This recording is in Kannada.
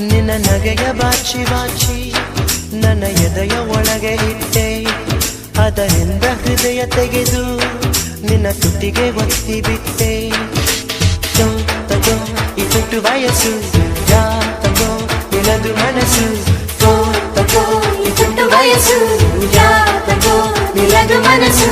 ನಿನ್ನ ನಗೆಯ ಬಾಚಿ ಬಾಚಿ ನನ್ನ ಎದೆಯ ಒಳಗೆ ಇಟ್ಟೆ, ಅದರಿಂದ ಹೃದಯ ತೆಗೆದು ನಿನ್ನ ತುಟಿಗೆ ಒತ್ತಿ ಬಿಟ್ಟೆ. ತಗೋ ಈ ತುಟ್ಟು ವಯಸ್ಸು, ಯಾ ತಗೋ ನಿನದು ಮನಸ್ಸು. ತಗೋ ಈ ತುಟ್ಟು ವಯಸ್ಸು, ಯಾ ತಗೋ ನಿನದು ಮನಸ್ಸು.